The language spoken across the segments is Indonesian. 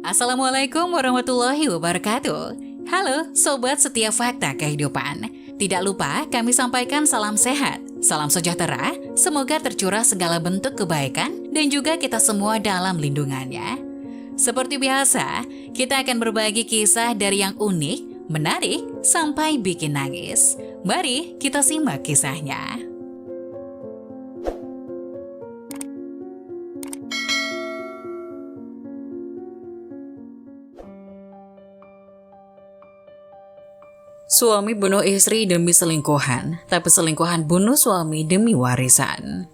Assalamualaikum warahmatullahi wabarakatuh. Halo Sobat Setia Fakta Kehidupan. Tidak lupa kami sampaikan salam sehat, salam sejahtera, semoga tercurah segala bentuk kebaikan dan juga kita semua dalam lindungannya. Seperti biasa, kita akan berbagi kisah dari yang unik, menarik, sampai bikin nangis. Mari kita simak kisahnya. Suami bunuh istri demi selingkuhan, tapi selingkuhan bunuh suami demi warisan.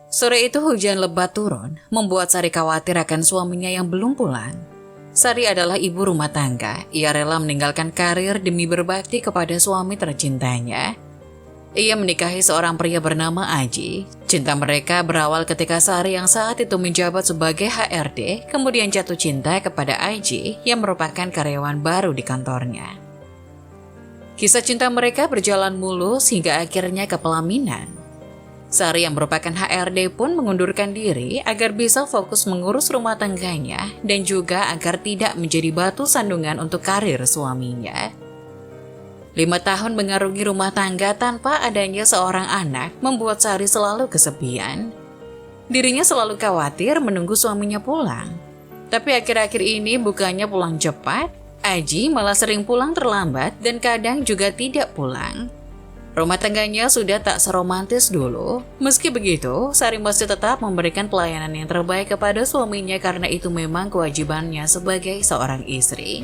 Sore itu hujan lebat turun, membuat Sari khawatir akan suaminya yang belum pulang. Sari adalah ibu rumah tangga, ia rela meninggalkan karir demi berbakti kepada suami tercintanya. Ia menikahi seorang pria bernama Aji. Cinta mereka berawal ketika Sari yang saat itu menjabat sebagai HRD, kemudian jatuh cinta kepada Aji yang merupakan karyawan baru di kantornya. Kisah cinta mereka berjalan mulus hingga akhirnya ke pelaminan. Sari yang merupakan HRD pun mengundurkan diri agar bisa fokus mengurus rumah tangganya dan juga agar tidak menjadi batu sandungan untuk karir suaminya. 5 tahun mengarungi rumah tangga tanpa adanya seorang anak membuat Sari selalu kesepian. Dirinya selalu khawatir menunggu suaminya pulang. Tapi akhir-akhir ini bukannya pulang cepat, Aji malah sering pulang terlambat dan kadang juga tidak pulang. Rumah tangganya sudah tak seromantis dulu. Meski begitu, Sari masih tetap memberikan pelayanan yang terbaik kepada suaminya karena itu memang kewajibannya sebagai seorang istri.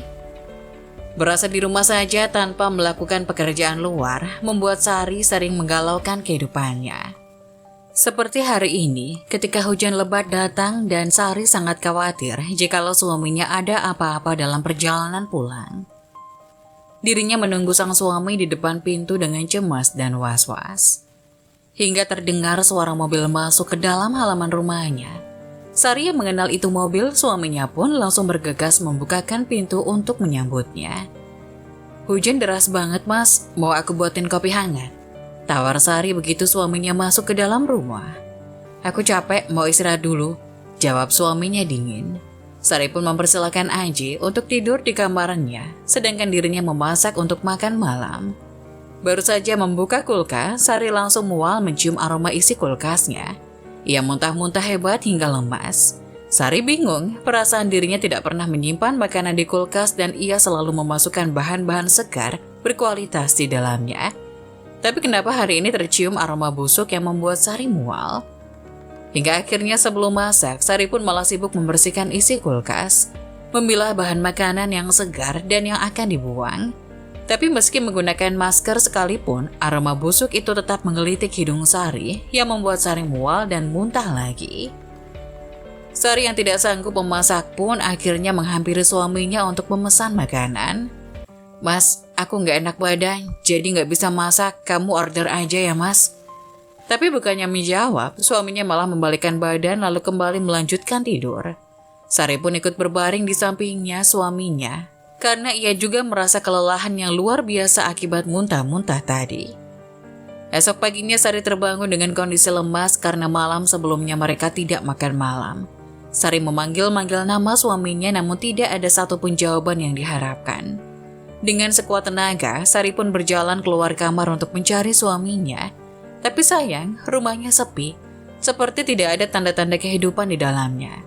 Berasa di rumah saja tanpa melakukan pekerjaan luar, membuat Sari sering menggalaukan kehidupannya. Seperti hari ini, ketika hujan lebat datang dan Sari sangat khawatir jikalau suaminya ada apa-apa dalam perjalanan pulang. Dirinya menunggu sang suami di depan pintu dengan cemas dan was-was. Hingga terdengar suara mobil masuk ke dalam halaman rumahnya. Sari yang mengenal itu mobil, suaminya pun langsung bergegas membukakan pintu untuk menyambutnya. "Hujan deras banget mas, mau aku buatin kopi hangat?" tawar Sari begitu suaminya masuk ke dalam rumah. "Aku capek, mau istirahat dulu," jawab suaminya dingin. Sari pun mempersilahkan Aji untuk tidur di kamarnya, sedangkan dirinya memasak untuk makan malam. Baru saja membuka kulkas, Sari langsung mual mencium aroma isi kulkasnya. Ia muntah-muntah hebat hingga lemas. Sari bingung, perasaan dirinya tidak pernah menyimpan makanan di kulkas dan ia selalu memasukkan bahan-bahan segar berkualitas di dalamnya. Tapi kenapa hari ini tercium aroma busuk yang membuat Sari mual? Hingga akhirnya sebelum masak, Sari pun malah sibuk membersihkan isi kulkas, memilah bahan makanan yang segar dan yang akan dibuang. Tapi meski menggunakan masker sekalipun, aroma busuk itu tetap menggelitik hidung Sari yang membuat Sari mual dan muntah lagi. Sari yang tidak sanggup memasak pun akhirnya menghampiri suaminya untuk memesan makanan. "Mas, aku nggak enak badan, jadi nggak bisa masak, kamu order aja ya mas." Tapi bukannya menjawab, suaminya malah membalikkan badan lalu kembali melanjutkan tidur. Sari pun ikut berbaring di sampingnya suaminya, karena ia juga merasa kelelahan yang luar biasa akibat muntah-muntah tadi. Esok paginya Sari terbangun dengan kondisi lemas karena malam sebelumnya mereka tidak makan malam. Sari memanggil-manggil nama suaminya namun tidak ada satupun jawaban yang diharapkan. Dengan sekuat tenaga, Sari pun berjalan keluar kamar untuk mencari suaminya. Tapi sayang, rumahnya sepi, seperti tidak ada tanda-tanda kehidupan di dalamnya.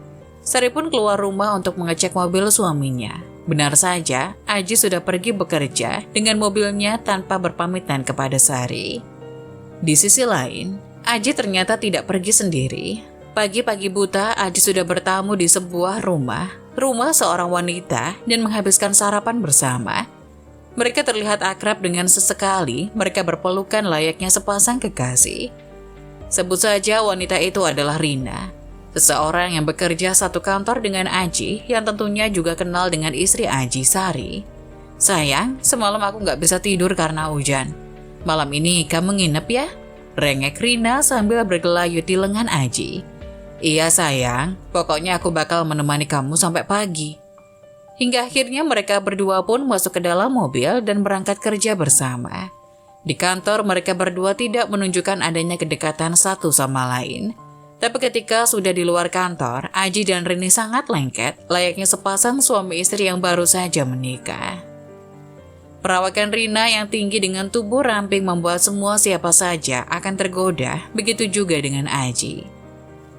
Sari pun keluar rumah untuk mengecek mobil suaminya. Benar saja, Aji sudah pergi bekerja dengan mobilnya tanpa berpamitan kepada Sari. Di sisi lain, Aji ternyata tidak pergi sendiri. Pagi-pagi buta, Aji sudah bertamu di sebuah rumah seorang wanita dan menghabiskan sarapan bersama. Mereka terlihat akrab dengan sesekali, mereka berpelukan layaknya sepasang kekasih. Sebut saja wanita itu adalah Rina. Seseorang yang bekerja satu kantor dengan Aji yang tentunya juga kenal dengan istri Aji, Sari. "Sayang, semalam aku nggak bisa tidur karena hujan. Malam ini kamu nginep ya?" rengek Rina sambil bergelayut di lengan Aji. "Iya sayang, pokoknya aku bakal menemani kamu sampai pagi." Hingga akhirnya mereka berdua pun masuk ke dalam mobil dan berangkat kerja bersama. Di kantor mereka berdua tidak menunjukkan adanya kedekatan satu sama lain. Tapi ketika sudah di luar kantor, Aji dan Rini sangat lengket, layaknya sepasang suami istri yang baru saja menikah. Perawakan Rina yang tinggi dengan tubuh ramping membuat semua siapa saja akan tergoda, begitu juga dengan Aji.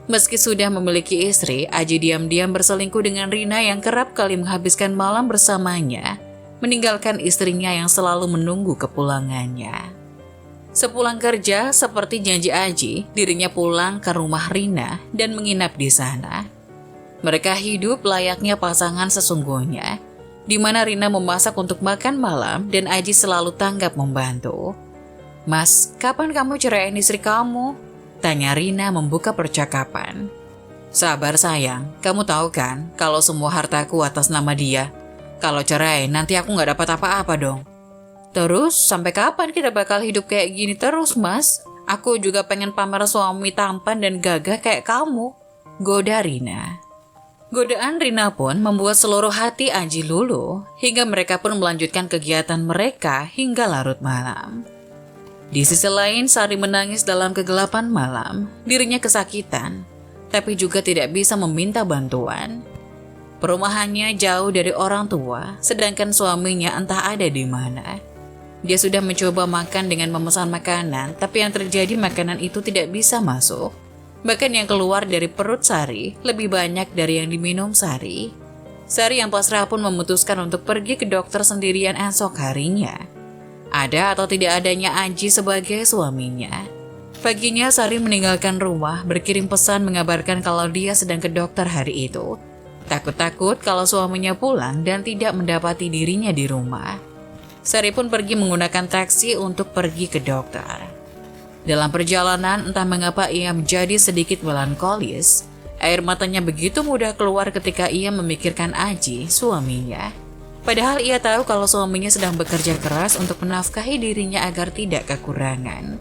Meski sudah memiliki istri, Aji diam-diam berselingkuh dengan Rina yang kerap kali menghabiskan malam bersamanya, meninggalkan istrinya yang selalu menunggu kepulangannya. Sepulang kerja, seperti janji Aji, dirinya pulang ke rumah Rina dan menginap di sana. Mereka hidup layaknya pasangan sesungguhnya, di mana Rina memasak untuk makan malam dan Aji selalu tanggap membantu. "Mas, kapan kamu ceraiin istri kamu?" tanya Rina membuka percakapan. "Sabar sayang, kamu tahu kan kalau semua hartaku atas nama dia. Kalau cerai nanti aku gak dapat apa-apa dong." "Terus sampai kapan kita bakal hidup kayak gini terus, Mas? Aku juga pengen pamer suami tampan dan gagah kayak kamu," goda Rina. Godaan Rina pun membuat seluruh hati Aji luluh, hingga mereka pun melanjutkan kegiatan mereka hingga larut malam. Di sisi lain, Sari menangis dalam kegelapan malam. Dirinya kesakitan, tapi juga tidak bisa meminta bantuan. Perumahannya jauh dari orang tua, sedangkan suaminya entah ada di mana. Dia sudah mencoba makan dengan memesan makanan, tapi yang terjadi makanan itu tidak bisa masuk. Bahkan yang keluar dari perut Sari lebih banyak dari yang diminum Sari. Sari yang pasrah pun memutuskan untuk pergi ke dokter sendirian esok harinya. Ada atau tidak adanya Aji sebagai suaminya. Paginya Sari meninggalkan rumah, berkirim pesan mengabarkan kalau dia sedang ke dokter hari itu. Takut-takut kalau suaminya pulang dan tidak mendapati dirinya di rumah. Sari pun pergi menggunakan taksi untuk pergi ke dokter. Dalam perjalanan, entah mengapa ia menjadi sedikit melankolis. Air matanya begitu mudah keluar ketika ia memikirkan Aji, suaminya. Padahal ia tahu kalau suaminya sedang bekerja keras untuk menafkahi dirinya agar tidak kekurangan.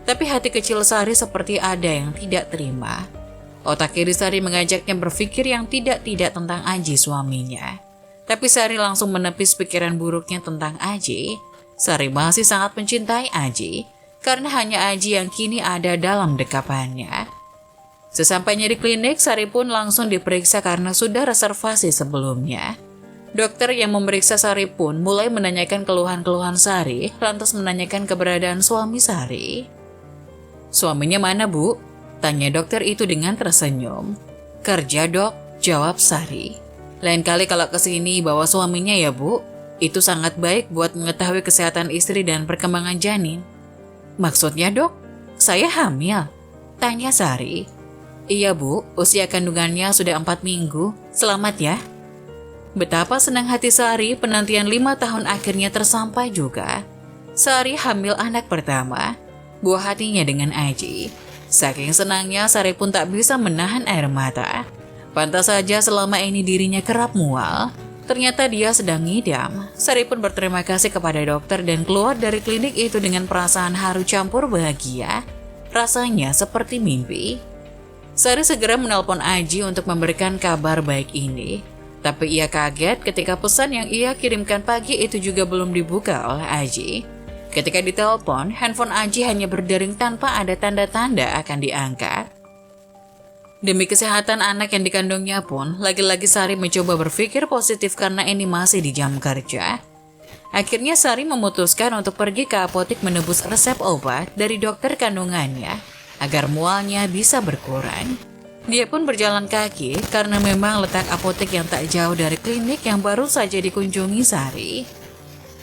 Tapi hati kecil Sari seperti ada yang tidak terima. Otak kiri Sari mengajaknya berpikir yang tidak-tidak tentang Aji, suaminya. Tapi Sari langsung menepis pikiran buruknya tentang Aji. Sari masih sangat mencintai Aji, karena hanya Aji yang kini ada dalam dekapannya. Sesampainya di klinik, Sari pun langsung diperiksa karena sudah reservasi sebelumnya. Dokter yang memeriksa Sari pun mulai menanyakan keluhan-keluhan Sari, lantas menanyakan keberadaan suami Sari. "Suaminya mana, Bu?" tanya dokter itu dengan tersenyum. "Kerja, Dok," jawab Sari. "Lain kali kalau kesini bawa suaminya ya, Bu. Itu sangat baik buat mengetahui kesehatan istri dan perkembangan janin." "Maksudnya, Dok? Saya hamil?" tanya Sari. "Iya, Bu. Usia kandungannya sudah 4 minggu. Selamat ya." Betapa senang hati Sari, penantian 5 tahun akhirnya tersampai juga. Sari hamil anak pertama, buah hatinya dengan Aji. Saking senangnya, Sari pun tak bisa menahan air mata. Pantas saja selama ini dirinya kerap mual. Ternyata dia sedang ngidam. Sari pun berterima kasih kepada dokter dan keluar dari klinik itu dengan perasaan haru campur bahagia. Rasanya seperti mimpi. Sari segera menelpon Aji untuk memberikan kabar baik ini. Tapi ia kaget ketika pesan yang ia kirimkan pagi itu juga belum dibuka oleh Aji. Ketika ditelepon, handphone Aji hanya berdering tanpa ada tanda-tanda akan diangkat. Demi kesehatan anak yang dikandungnya pun, lagi-lagi Sari mencoba berpikir positif karena ini masih di jam kerja. Akhirnya Sari memutuskan untuk pergi ke apotek menebus resep obat dari dokter kandungannya agar mualnya bisa berkurang. Dia pun berjalan kaki karena memang letak apotek yang tak jauh dari klinik yang baru saja dikunjungi Sari.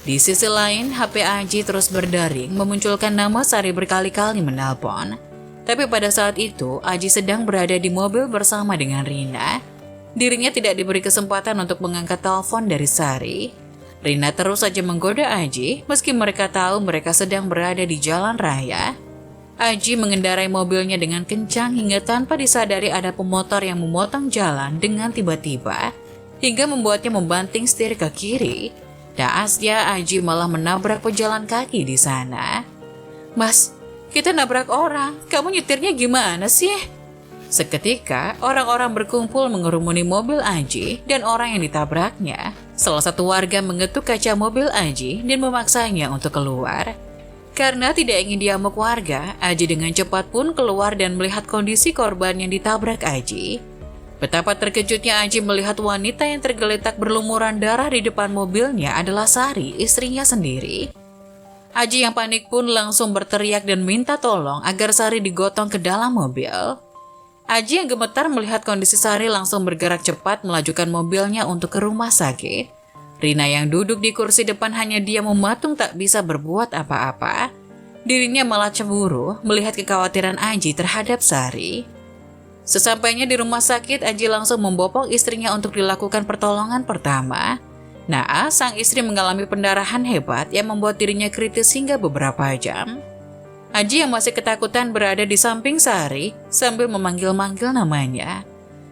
Di sisi lain, HP Aji terus berdering memunculkan nama Sari berkali-kali menelpon. Tapi pada saat itu, Aji sedang berada di mobil bersama dengan Rina. Dirinya tidak diberi kesempatan untuk mengangkat telepon dari Sari. Rina terus saja menggoda Aji, meski mereka tahu mereka sedang berada di jalan raya. Aji mengendarai mobilnya dengan kencang hingga tanpa disadari ada pemotor yang memotong jalan dengan tiba-tiba, hingga membuatnya membanting setir ke kiri. Naasnya Aji malah menabrak pejalan kaki di sana. "Mas, kita nabrak orang, kamu nyetirnya gimana sih?" Seketika, orang-orang berkumpul mengerumuni mobil Aji dan orang yang ditabraknya. Salah satu warga mengetuk kaca mobil Aji dan memaksanya untuk keluar. Karena tidak ingin diamuk warga, Aji dengan cepat pun keluar dan melihat kondisi korban yang ditabrak Aji. Betapa terkejutnya Aji melihat wanita yang tergeletak berlumuran darah di depan mobilnya adalah Sari, istrinya sendiri. Aji yang panik pun langsung berteriak dan minta tolong agar Sari digotong ke dalam mobil. Aji yang gemetar melihat kondisi Sari langsung bergerak cepat melajukan mobilnya untuk ke rumah sakit. Rina yang duduk di kursi depan hanya diam mematung tak bisa berbuat apa-apa. Dirinya malah cemburu melihat kekhawatiran Aji terhadap Sari. Sesampainya di rumah sakit, Aji langsung membopong istrinya untuk dilakukan pertolongan pertama. Naas, sang istri mengalami pendarahan hebat yang membuat dirinya kritis hingga beberapa jam. Aji yang masih ketakutan berada di samping Sari sambil memanggil-manggil namanya.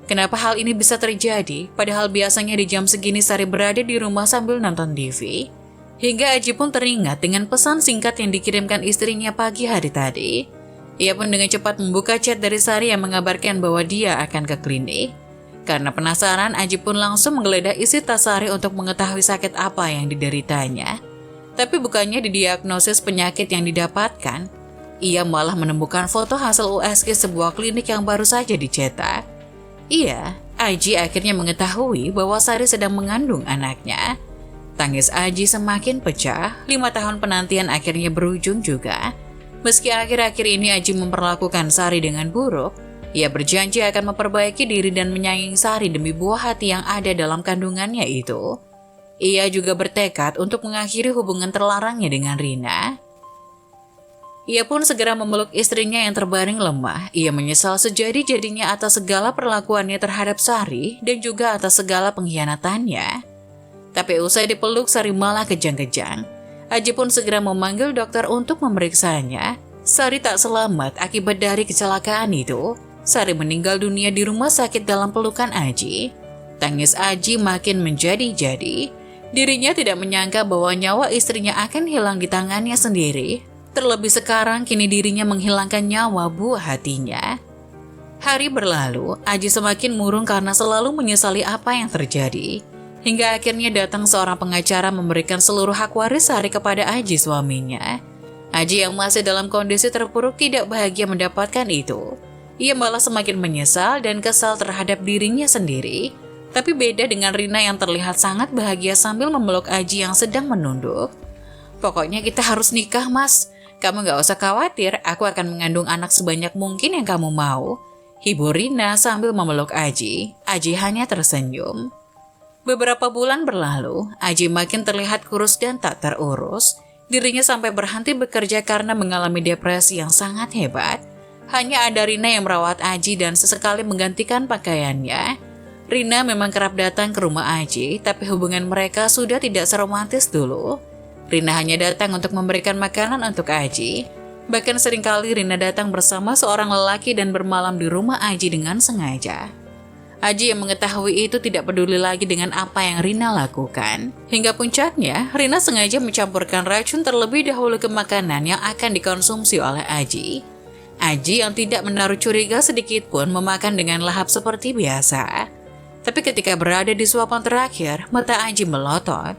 Kenapa hal ini bisa terjadi, padahal biasanya di jam segini Sari berada di rumah sambil nonton TV? Hingga Aji pun teringat dengan pesan singkat yang dikirimkan istrinya pagi hari tadi. Ia pun dengan cepat membuka chat dari Sari yang mengabarkan bahwa dia akan ke klinik. Karena penasaran, Aji pun langsung menggeledah isi tas Sari untuk mengetahui sakit apa yang dideritanya. Tapi bukannya didiagnosis penyakit yang didapatkan, ia malah menemukan foto hasil USG sebuah klinik yang baru saja dicetak. Iya, Aji akhirnya mengetahui bahwa Sari sedang mengandung anaknya. Tangis Aji semakin pecah, 5 tahun penantian akhirnya berujung juga. Meski akhir-akhir ini Aji memperlakukan Sari dengan buruk, ia berjanji akan memperbaiki diri dan menyayangi Sari demi buah hati yang ada dalam kandungannya itu. Ia juga bertekad untuk mengakhiri hubungan terlarangnya dengan Rina. Ia pun segera memeluk istrinya yang terbaring lemah. Ia menyesal sejadi-jadinya atas segala perlakuannya terhadap Sari dan juga atas segala pengkhianatannya. Tapi usai dipeluk, Sari malah kejang-kejang. Aji pun segera memanggil dokter untuk memeriksanya. Sari tak selamat akibat dari kecelakaan itu. Sari meninggal dunia di rumah sakit dalam pelukan Aji. Tangis Aji makin menjadi-jadi. Dirinya tidak menyangka bahwa nyawa istrinya akan hilang di tangannya sendiri. Terlebih sekarang kini dirinya menghilangkan nyawa buah hatinya. Hari berlalu, Aji semakin murung karena selalu menyesali apa yang terjadi. Hingga akhirnya datang seorang pengacara memberikan seluruh hak waris Sari kepada Aji suaminya. Aji yang masih dalam kondisi terpuruk tidak bahagia mendapatkan itu. Ia malah semakin menyesal dan kesal terhadap dirinya sendiri. Tapi beda dengan Rina yang terlihat sangat bahagia sambil memeluk Aji yang sedang menunduk. Pokoknya kita harus nikah, Mas. Kamu gak usah khawatir, aku akan mengandung anak sebanyak mungkin yang kamu mau. Hibur Rina sambil memeluk Aji. Aji hanya tersenyum. Beberapa bulan berlalu, Aji makin terlihat kurus dan tak terurus. Dirinya sampai berhenti bekerja karena mengalami depresi yang sangat hebat. Hanya ada Rina yang merawat Aji dan sesekali menggantikan pakaiannya. Rina memang kerap datang ke rumah Aji, tapi hubungan mereka sudah tidak seromantis dulu. Rina hanya datang untuk memberikan makanan untuk Aji. Bahkan seringkali Rina datang bersama seorang lelaki dan bermalam di rumah Aji dengan sengaja. Aji yang mengetahui itu tidak peduli lagi dengan apa yang Rina lakukan. Hingga puncaknya, Rina sengaja mencampurkan racun terlebih dahulu ke makanan yang akan dikonsumsi oleh Aji. Aji yang tidak menaruh curiga sedikit pun memakan dengan lahap seperti biasa. Tapi ketika berada di suapan terakhir, mata Aji melotot.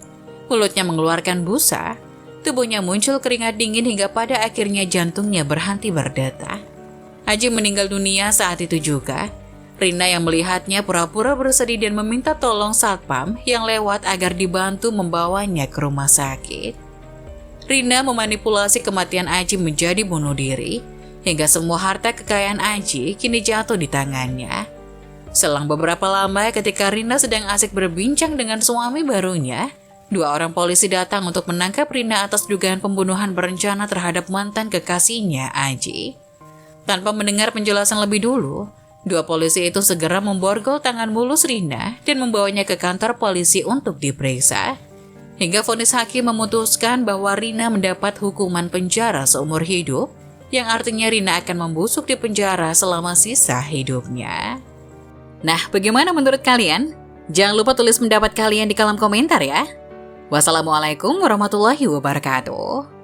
Mulutnya mengeluarkan busa, tubuhnya muncul keringat dingin hingga pada akhirnya jantungnya berhenti berdetak. Aji meninggal dunia saat itu juga. Rina yang melihatnya pura-pura bersedih dan meminta tolong satpam yang lewat agar dibantu membawanya ke rumah sakit. Rina memanipulasi kematian Aji menjadi bunuh diri, hingga semua harta kekayaan Aji kini jatuh di tangannya. Selang beberapa lama ketika Rina sedang asik berbincang dengan suami barunya, 2 orang polisi datang untuk menangkap Rina atas dugaan pembunuhan berencana terhadap mantan kekasihnya, Aji. Tanpa mendengar penjelasan lebih dulu, 2 polisi itu segera memborgol tangan mulus Rina dan membawanya ke kantor polisi untuk diperiksa. Hingga vonis hakim memutuskan bahwa Rina mendapat hukuman penjara seumur hidup, yang artinya Rina akan membusuk di penjara selama sisa hidupnya. Nah, bagaimana menurut kalian? Jangan lupa tulis pendapat kalian di kolom komentar ya. Wassalamualaikum warahmatullahi wabarakatuh.